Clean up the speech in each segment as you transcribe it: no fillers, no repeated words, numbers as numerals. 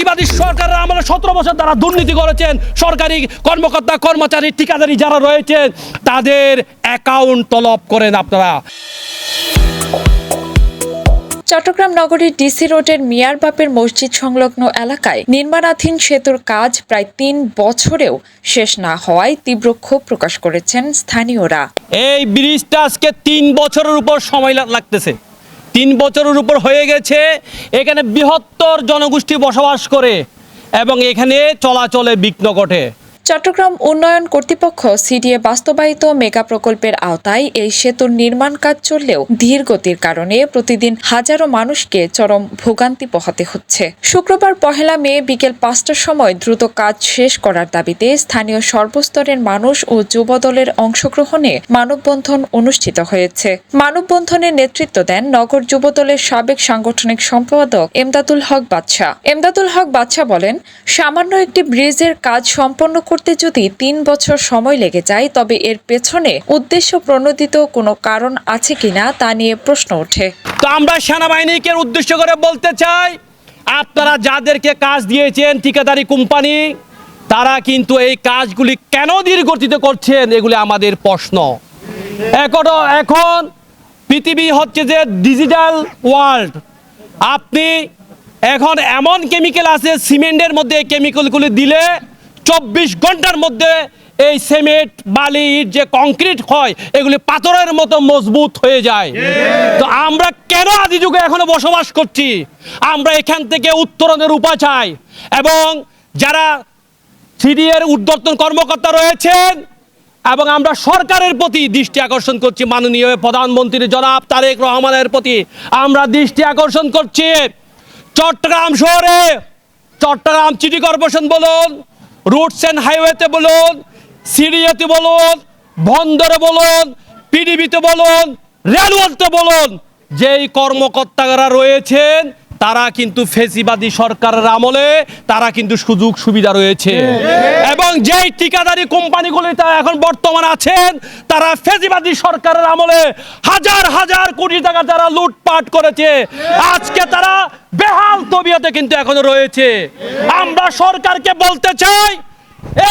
ফেসিবাদী সরকারের আমলে 17 বছর তারা দুর্নীতি করেছেন। সরকারি কর্মকর্তা কর্মচারী ঠিকাদারি যারা রয়েছেন তাদের অ্যাকাউন্ট তলব করেন আপনারা। চট্টগ্রাম নগরীর ডিসি রোডের মিয়ারবাপের মসজিদ সংলগ্ন এলাকায় নির্মাণাধীন সেতুর কাজ প্রায় 3 বছরেও শেষ না হওয়ায় তীব্র ক্ষোভ প্রকাশ করেছেন স্থানীয়রা। এই ব্রিজটা আজকে 3 বছরের উপর সময় লাগতেছে, 3 বছরের উপর হয়ে গেছে। এখানে বৃহত্তর জনগোষ্ঠী বসবাস করে এবং এখানে চলাচলে বিঘ্ন ঘটে। চট্টগ্রাম উন্নয়ন কর্তৃপক্ষ সিডিএ বাস্তবায়িত মেগা প্রকল্পের আওতায় এই সেতুর নির্মাণ কাজ চললেও ধীর গতির কারণে প্রতিদিন হাজারো মানুষকে চরম ভোগান্তি পোহাতে হচ্ছে। শুক্রবার 1 মে বিকেল 5টার সময় দ্রুত কাজ শেষ করার দাবিতে স্থানীয় সর্বস্তরের মানুষ ও যুবদলের অংশগ্রহণে মানববন্ধন অনুষ্ঠিত হয়েছে। মানববন্ধনের নেতৃত্ব দেন নগর যুবদলের সাবেক সাংগঠনিক সম্পাদক এমদাদুল হক বাদশা। এমদাদুল হক বাদশা বলেন, সামান্য একটি ব্রিজের কাজ সম্পন্ন করতে যদি 3 বছর সময় লেগে যায় তবে এর পেছনে উদ্দেশ্য প্রণোদিত কোনো কারণ আছে কিনা তা নিয়ে প্রশ্ন ওঠে। তো আমরা সেনাবাহিনীকে উদ্দেশ্য করে বলতে চাই, আপনারা যাদেরকে কাজ দিয়েছেন ঠিকাদারি কোম্পানি, তারা কিন্তু এই কাজগুলি কেন ধীরগতিতে করছেন এগুলি আমাদের প্রশ্ন। এখন পৃথিবী হচ্ছে যে ডিজিটাল ওয়ার্ল্ড। আপনি এখন এমন কেমিক্যাল আছে সিমেন্টের মধ্যে, এই কেমিক্যালগুলি দিলে 24 ঘন্টার মধ্যে এই সিমেন্ট বালি ইট যে কংক্রিট হয় এগুলি পাথরের মতো মজবুত হয়ে যায়। তো আমরা কেন আদি যুগে এখনো বসবাস করছি? আমরা এখান থেকে উত্তরণের উপায় চাই এবং যারা সিডিএর ঊর্ধ্বতন কর্মকর্তা রয়েছেন এবং আমরা সরকারের প্রতি দৃষ্টি আকর্ষণ করছি, মাননীয় প্রধানমন্ত্রী জনাব তারেক রহমানের প্রতি আমরা দৃষ্টি আকর্ষণ করছি। চট্টগ্রাম শহরে, চট্টগ্রাম সিটি কর্পোরেশন বলুন, রুটস অ্যান্ড হাইওয়েতে বলুন, সিডিএতে বলুন, বন্দরে বলুন, পিডিবিতে বলুন, রেলওয়েতে বলুন, যেই কর্মকর্তারা রয়েছেন তারা কিন্তু ফেসিবাদী সরকারের আমলে তারা কিন্তু সুযোগ সুবিধা রয়েছে এবং যেই ঠিকাদারি কোম্পানিগুলি তা এখন বর্তমান আছেন তারা ফেসিবাদী সরকারের আমলে হাজার হাজার কোটি টাকা তারা লুটপাট করেছে। আজকে তারা বেহাল তবিয়তে কিন্তু এখনো রয়েছে। আমরা সরকারকে বলতে চাই,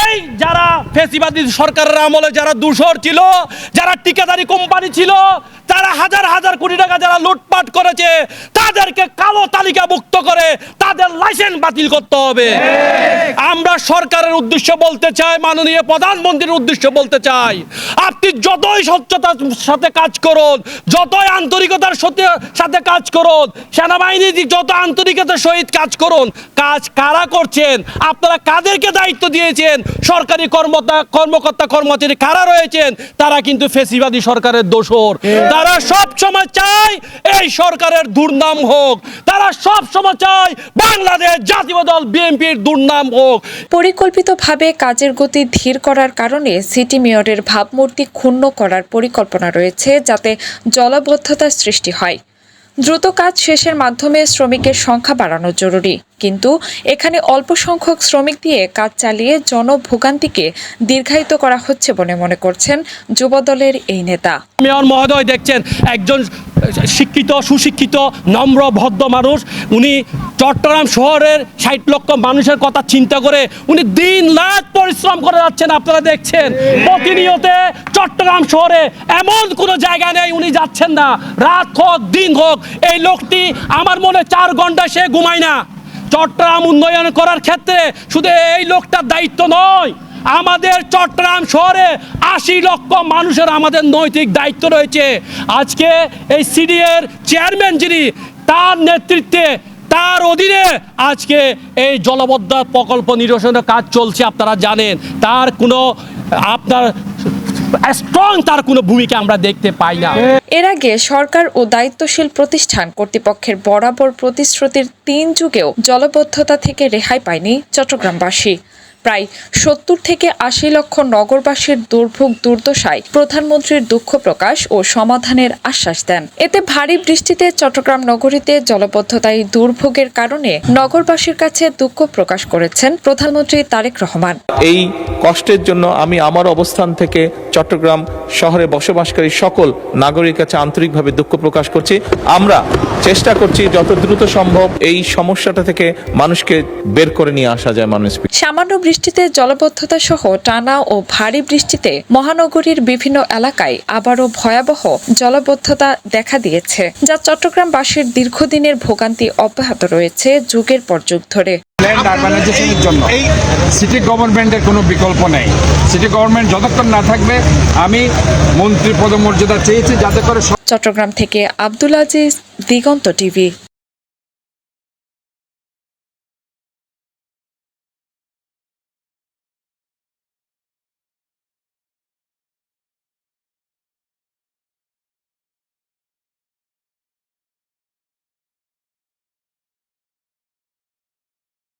এই যারা ফেসিবাদী সরকারের আমলে যারা দূষর ছিল, যারা ঠিকাদারি কোম্পানি ছিল, তারা হাজার হাজার কোটি টাকা যারা লুটপাট করেছে তাদেরকে কালো তালিকাভুক্ত করে তাদের লাইসেন্স বাতিল করতে হবে। আমরা সরকারের উদ্দেশ্যে বলতে চাই, মাননীয় প্রধানমন্ত্রীর উদ্দেশ্যে বলতে চাই, আপনি যতই স্বচ্ছতার সাথে কাজ করুন, যতই আন্তরিকতার সাথে কাজ করুন, সেনাবাহিনী যত আন্তরিকতার সহিত কাজ করুন, কাজ কারা করছেন, আপনারা কাদেরকে দায়িত্ব দিয়েছেন, সরকারি কর্মকর্তা কর্মচারী কারা রয়েছেন, তারা কিন্তু ফেসিবাদী সরকারের দোসর। তারা সব সময় চায় এই সরকারের দুর্নাম হোক, তারা সব সময় চায় বাংলাদেশ জাতীয় দল বিএনপির দুর্নাম হোক। পরিকল্পিতভাবে কাজের গতি ধীর করার কারণে সিটি মেয়রের ভাবমূর্তি ক্ষুণ্ণ করার পরিকল্পনা রয়েছে যাতে জলাবদ্ধতার সৃষ্টি হয়। দ্রুত কাজ শেষের মাধ্যমে শ্রমিকের সংখ্যা বাড়ানো জরুরি, কিন্তু এখানে অল্প সংখ্যক শ্রমিক দিয়ে কাজ চালিয়ে জনভোগান্তিকে দীর্ঘায়িত করা হচ্ছে বলে মনে করছেন যুবদলের এই নেতা। মেয়র মহোদয় দেখছেন একজন শিক্ষিত সুশিক্ষিত নম্র ভদ্র মানুষ, উনি চট্টগ্রাম শহরের 60 লক্ষ মানুষের কথা চিন্তা করে উনি দিন রাত পরিশ্রম করে যাচ্ছেন। আপনারা দেখছেন প্রতিনিয়ত চট্টগ্রাম শহরে এমন কোনো জায়গা নেই উনি যাচ্ছেন না, রাত হোক দিন হোক। এই লোকটি আমার মনে 4 ঘন্টা সে ঘুমায় না। চট্টগ্রাম উন্নয়ন করার ক্ষেত্রে শুধু এই লোকটার দায়িত্ব নয়, আমাদের চট্টগ্রাম শহরে 80 লক্ষ মানুষের আমাদের নৈতিক দায়িত্ব রয়েছে। আজকে এই সিডিএর চেয়ারম্যান যিনি, তার নেতৃত্বে তার অধীনে আজকে এই জলবদ্ধ প্রকল্প নিরসনের কাজ চলছে। আপনারা জানেন তার কোনো তার কোনো ভূমিকা আমরা দেখতে পাই না। এর আগে সরকার ও দায়িত্বশীল প্রতিষ্ঠান কর্তৃপক্ষের বরাবর প্রতিশ্রুতির 3 যুগেও জলবদ্ধতা থেকে রেহাই পায়নি চট্টগ্রামবাসী। প্রায় 70 থেকে 80 লক্ষ নগরবাসীর দুর্ভোগ দুর্দশায় প্রধানমন্ত্রীর দুঃখ প্রকাশ ও সমাধানের আশ্বাস দেন। এতে ভারী বৃষ্টিতে চট্টগ্রাম নগরীতে জলাবদ্ধতায় দুর্ভোগের কারণে নগরবাসীর কাছে দুঃখ প্রকাশ করেছেন প্রধানমন্ত্রী তারেক রহমান। এই কষ্টের জন্য আমি আমার অবস্থান থেকে চট্টগ্রাম শহরে বসবাসকারী সকল নাগরিকের কাছে আন্তরিকভাবে দুঃখ প্রকাশ করছি। আমরা চেষ্টা করছি যত দ্রুত সম্ভব এই সমস্যাটা থেকে মানুষকে বের করে নিয়ে আসা যায়। সামান্য বৃষ্টিতে জলাবদ্ধতা সহ টানা ও ভারী বৃষ্টিতে মহানগরীর বিভিন্ন এলাকায় আবারও ভয়াবহ জলাবদ্ধতা দেখা দিয়েছে, যা চট্টগ্রামবাসীর দীর্ঘদিনের ভোগান্তি অব্যাহত রয়েছে যুগের পর যুগ ধরে। ল্যান্ড আরবানাইজেশনের জন্য সিটি গভর্নমেন্টের কোনো বিকল্প নেই। সিটি গভর্নমেন্ট যতক্ষণ না থাকবে আমি মন্ত্রী পদমর্যাদা চেয়েছি, যাতে করে চট্টগ্রাম থেকে আব্দুল আজিজ, দিগন্ত টিভি।